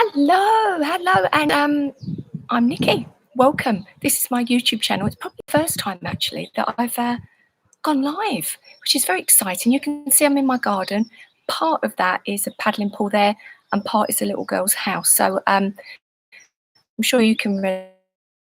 Hello, and I'm Nikki. Welcome. This is my YouTube channel. It's probably the first time actually that I've gone live, which is very exciting. You can see I'm in my garden. Part of that is a paddling pool there, and part is a little girl's house. So I'm sure you can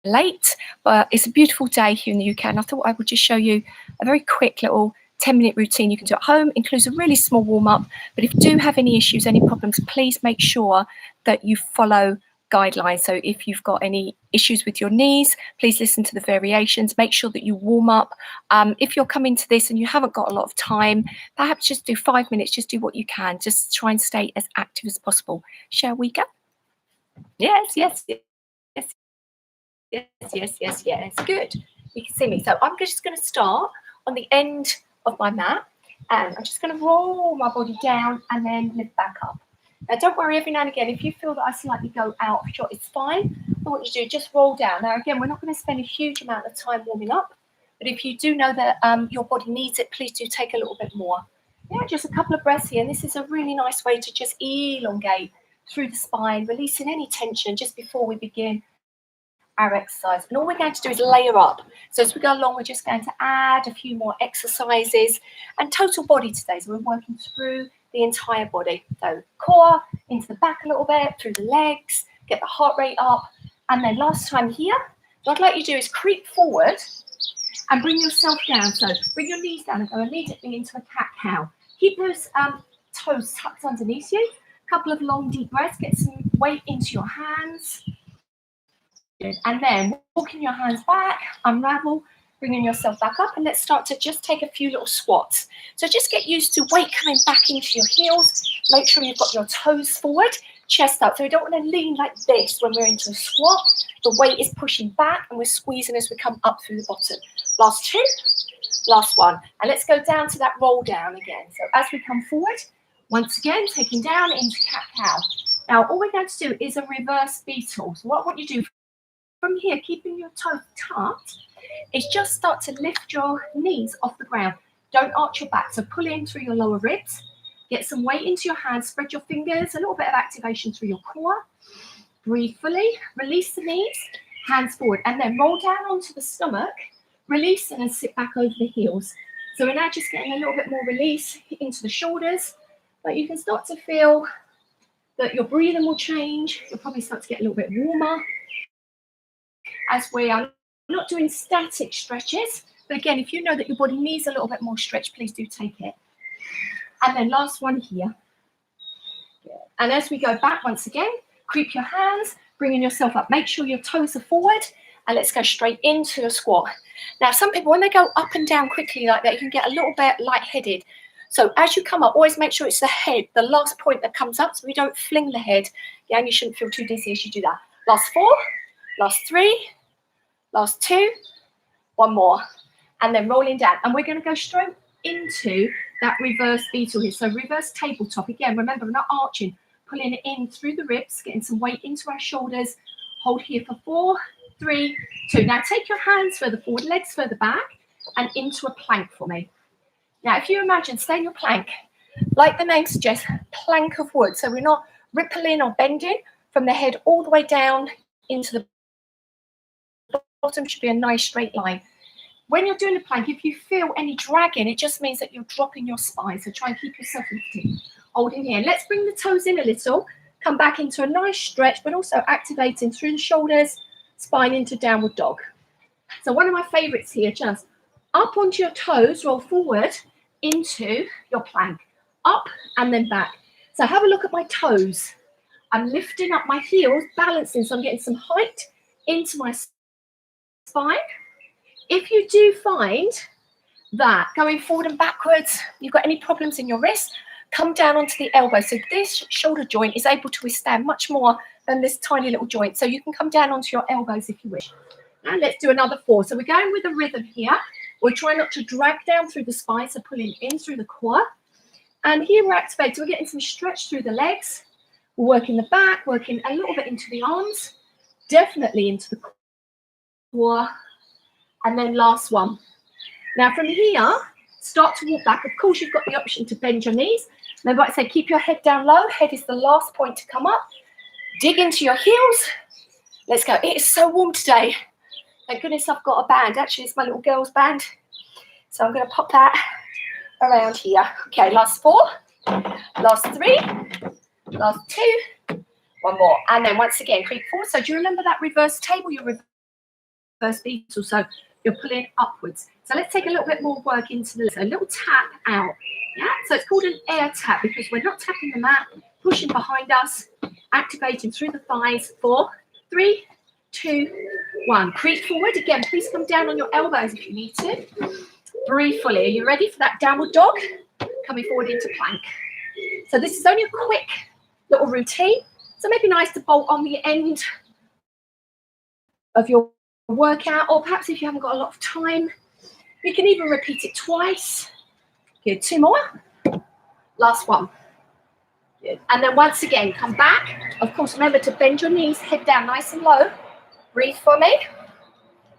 relate, but it's a beautiful day here in the UK, and I thought I would just show you a very quick little 10-minute routine you can do at home. Includes a really small warm-up, but if you do have any issues, any problems, please make sure that you follow guidelines. So if you've got any issues with your knees, please listen to the variations. Make sure that you warm up. If you're coming to this and you haven't got a lot of time, perhaps just do 5 minutes, just do what you can. Just try and stay as active as possible. Shall we go? Yes. Good. You can see me. So I'm just going to start on the end of my mat, and I'm just going to roll my body down and then lift back up. Now, don't worry, every now and again, if you feel that I slightly go out of shot, it's fine. But what you do, just roll down. Now, again, we're not going to spend a huge amount of time warming up, but if you do know that your body needs it, please do take a little bit more. Yeah, just a couple of breaths here. And this is a really nice way to just elongate through the spine, releasing any tension just before we begin our exercise. And all we're going to do is layer up. So as we go along, we're just going to add a few more exercises and total body today. So we're working through the entire body. So core into the back a little bit, through the legs, get the heart rate up. And then last time here, what I'd like you to do is creep forward and bring yourself down. So bring your knees down and go immediately into a cat-cow. Keep those toes tucked underneath you. A couple of long, deep breaths. Get some weight into your hands. And then walking your hands back, unravel, bringing yourself back up, and let's start to just take a few little squats. So just get used to weight coming back into your heels. Make sure you've got your toes forward, chest up. So we don't want to lean like this when we're into a squat. The weight is pushing back and we're squeezing as we come up through the bottom. Last two, last one. And let's go down to that roll down again. So as we come forward, once again, taking down into cat-cow. Now, all we're going to do is a reverse beetle. So what you do from here, keeping your toes tucked, is just start to lift your knees off the ground. Don't arch your back. So pull in through your lower ribs. Get some weight into your hands. Spread your fingers. A little bit of activation through your core. Breathe fully. Release the knees. Hands forward. And then roll down onto the stomach. Release and then sit back over the heels. So we're now just getting a little bit more release into the shoulders. But you can start to feel that your breathing will change. You'll probably start to get a little bit warmer as we are not doing static stretches. But again, if you know that your body needs a little bit more stretch, please do take it. And then last one here. Good. And as we go back once again, creep your hands, bringing yourself up. Make sure your toes are forward, and let's go straight into a squat. Now, some people, when they go up and down quickly like that, you can get a little bit lightheaded. So as you come up, always make sure it's the head, the last point that comes up, so we don't fling the head. Yeah, and you shouldn't feel too dizzy as you do that. Last four, last three, last two, one more, and then rolling down. And we're going to go straight into that reverse beetle here. So reverse tabletop. Again, remember, we're not arching. Pulling it in through the ribs, getting some weight into our shoulders. Hold here for 4, 3, 2. Now take your hands further forward, legs further back, and into a plank for me. Now, if you imagine, stay in your plank, like the name suggests, plank of wood. So we're not rippling or bending from the head all the way down into the bottom. Should be a nice straight line. When you're doing the plank, if you feel any dragging, it just means that you're dropping your spine. So try and keep yourself lifted. Holding here. Let's bring the toes in a little. Come back into a nice stretch, but also activating through the shoulders, spine into downward dog. So one of my favorites here, just up onto your toes, roll forward into your plank. Up and then back. So have a look at my toes. I'm lifting up my heels, balancing, so I'm getting some height into my spine. If you do find that going forward and backwards, you've got any problems in your wrist, come down onto the elbow. So this shoulder joint is able to withstand much more than this tiny little joint. So you can come down onto your elbows if you wish. And let's do another 4. So we're going with a rhythm here. We're trying not to drag down through the spine, so pulling in through the core. And here we're activating. We're getting some stretch through the legs. We're working the back, working a little bit into the arms, definitely into the core. And then last one. Now from here, start to walk back. Of course, you've got the option to bend your knees. Remember, I say keep your head down low. Head is the last point to come up. Dig into your heels. Let's go. It is so warm today. Thank goodness I've got a band. Actually, it's my little girl's band. So I'm going to pop that around here. Okay, last 4, last 3, last 2, one more. And then once again, creep forward. So do you remember that reverse table, your reverse beetle? So you're pulling upwards. So let's take a little bit more work into the a little tap out. Yeah, so it's called an air tap because we're not tapping the mat, pushing behind us, activating through the thighs. 4, 3, 2, 1. Creep forward. Again, please come down on your elbows if you need to. Breathe fully. Are you ready for that downward dog? Coming forward into plank. So this is only a quick little routine. So maybe nice to bolt on the end of your workout, or perhaps if you haven't got a lot of time, you can even repeat it twice. Good. 2 more. Last 1. Good. And then once again, come back. Of course, remember to bend your knees, head down nice and low. Breathe for me.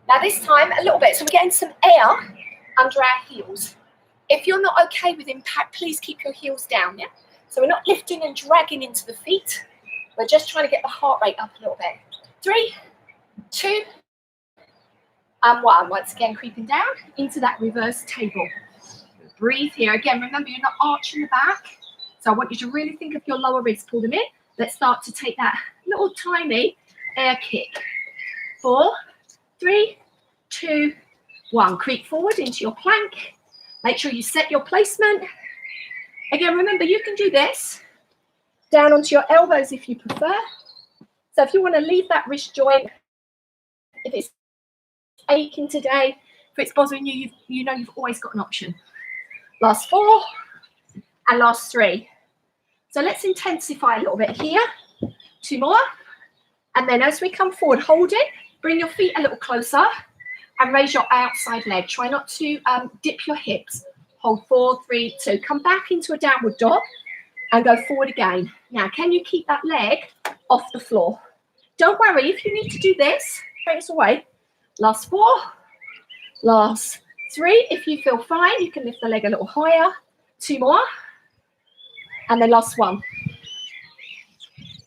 Now this time, a little bit. So we're getting some air under our heels. If you're not okay with impact, please keep your heels down, yeah? So we're not lifting and dragging into the feet. We're just trying to get the heart rate up a little bit. 3, 2, and 1. Once again, creeping down into that reverse table. Breathe here. Again, remember, you're not arching the back. So I want you to really think of your lower ribs. Pull them in. Let's start to take that little tiny air kick. 4, 3, 2, 1. Creep forward into your plank. Make sure you set your placement. Again, remember, you can do this down onto your elbows if you prefer. So if you want to leave that wrist joint, if it's aching today, if it's bothering you, you know you've always got an option. Last 4 and last 3. So let's intensify a little bit here. 2 more. And then as we come forward, hold it. Bring your feet a little closer and raise your outside leg. Try not to dip your hips. Hold 4, 3, 2. Come back into a downward dog and go forward again. Now, can you keep that leg off the floor? Don't worry, if you need to do this, straight away. Last 4, last 3. If you feel fine, you can lift the leg a little higher. 2 more. And then last 1.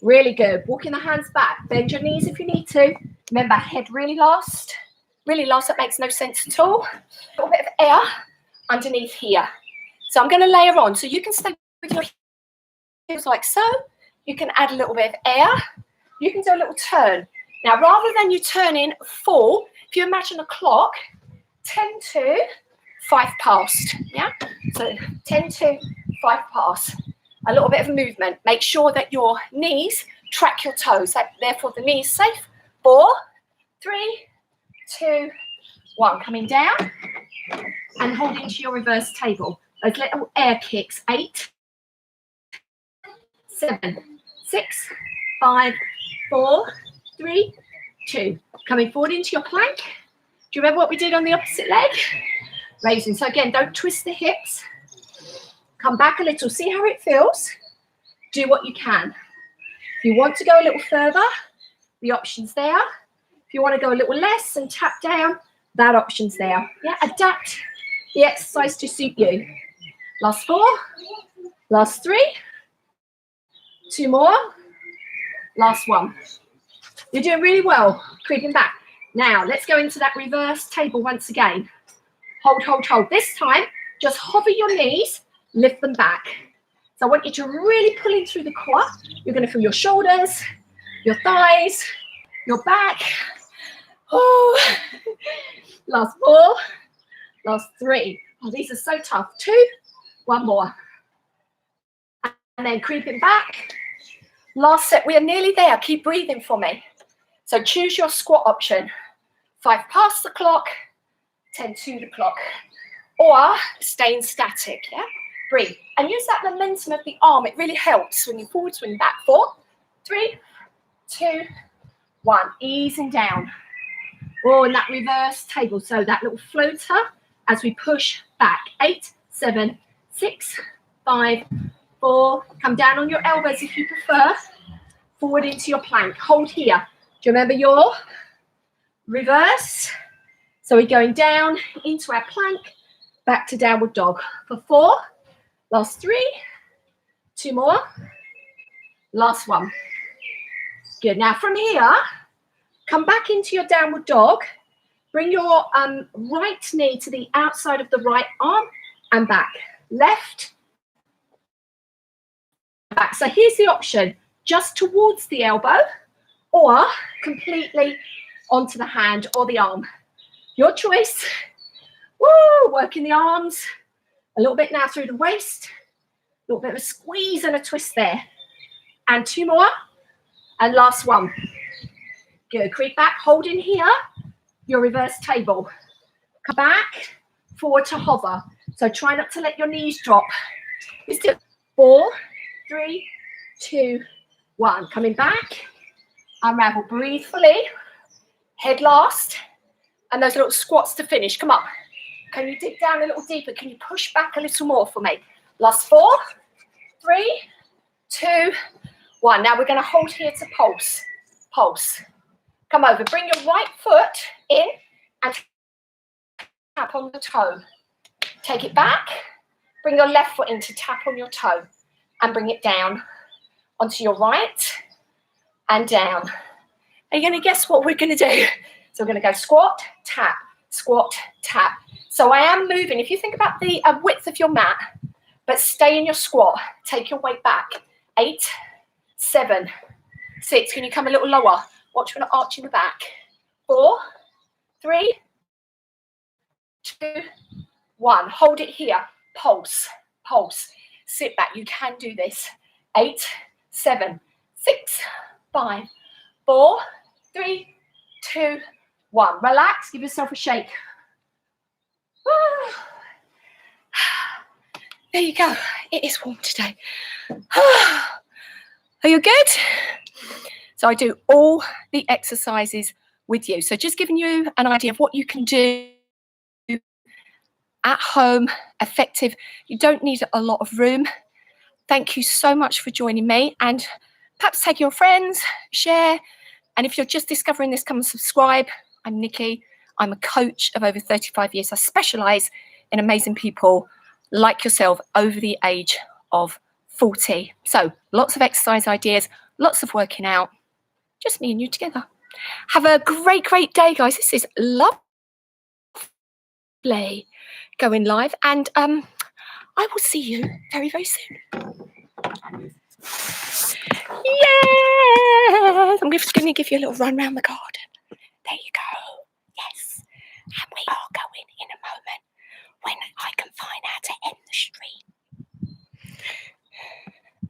Really good. Walking the hands back. Bend your knees if you need to. Remember, head really last. Really last, that makes no sense at all. A little bit of air underneath here. So I'm going to layer on. So you can stay with your heels like so. You can add a little bit of air. You can do a little turn. Now, rather than you turning full, if you imagine a clock, 10 to 5 past. Yeah? So 10 to 5 past. A little bit of movement. Make sure that your knees track your toes. Therefore, the knee is safe. 4, 3, 2, 1. Coming down and hold into your reverse table. Those little air kicks. 8, 7, 6, 5, 4, 3, 2. Coming forward into your plank. Do you remember what we did on the opposite leg? Raising. So again, don't twist the hips. Come back a little. See how it feels. Do what you can. If you want to go a little further, the option's there. If you want to go a little less and tap down, that option's there. Yeah, adapt the exercise to suit you. Last 4, last 3, 2 more, last 1. You're doing really well, creeping back. Now, let's go into that reverse table once again. Hold, hold, hold. This time, just hover your knees, lift them back. So I want you to really pull in through the core. You're going to feel your shoulders, your thighs, your back. Oh. Last 4, last 3. Oh, these are so tough. 2, 1 more. And then creeping back. Last set. We are nearly there. Keep breathing for me. So choose your squat option. 5 past the clock, 10 to the clock. Or staying static, yeah? Breathe. And use that momentum of the arm. It really helps. Swinging forward, swinging back. 4, 3, 2, 1. Easing down. Oh, and that reverse table. So that little floater as we push back. 8, 7, 6, 5, 4. Come down on your elbows if you prefer. Forward into your plank. Hold here. Do you remember your reverse? So we're going down into our plank, back to downward dog. For 4, last 3, 2 more, last 1. Good. Now from here, come back into your downward dog. Bring your right knee to the outside of the right arm and back. Left, back. So here's the option, just towards the elbow or completely onto the hand or the arm. Your choice. Woo, working the arms. A little bit now through the waist. A little bit of a squeeze and a twist there. And 2 more. And last one. Good. Creep back, hold in here. Your reverse table. Come back, forward to hover. So try not to let your knees drop. Let's do 4, 3, 2, 1. Coming back. Unravel. Breathe fully. Head last. And those little squats to finish. Come on. Can you dig down a little deeper? Can you push back a little more for me? Last 4, 3, 2, 1. Now we're going to hold here to pulse. Pulse. Come over. Bring your right foot in and tap on the toe. Take it back. Bring your left foot in to tap on your toe and bring it down onto your right and down. Are you going to guess what we're going to do? So we're going to go squat, tap, squat, tap. So I am moving. If you think about the width of your mat, but stay in your squat. Take your weight back. 8, 7, 6. Can you come a little lower? Watch for an arch in the back. 4, 3, 2, 1. Hold it here. Pulse, pulse. Sit back. You can do this. 8, 7, 6, 5, 4, 3, 2, 1. Relax. Give yourself a shake. There you go. It is warm today. Are you good? So I do all the exercises with you. So just giving you an idea of what you can do at home, effective. You don't need a lot of room. Thank you so much for joining me, and perhaps tag your friends, share. And if you're just discovering this, come and subscribe. I'm Nikki. I'm a coach of over 35 years. I specialize in amazing people like yourself over the age of 40. So lots of exercise ideas, lots of working out, just me and you together. Have a great, great day, guys. This is lovely going live, and I will see you very, very soon. Yes! I'm just going to give you a little run around the garden. There you go. Yes. And we are going in a moment when I can find out to end the stream.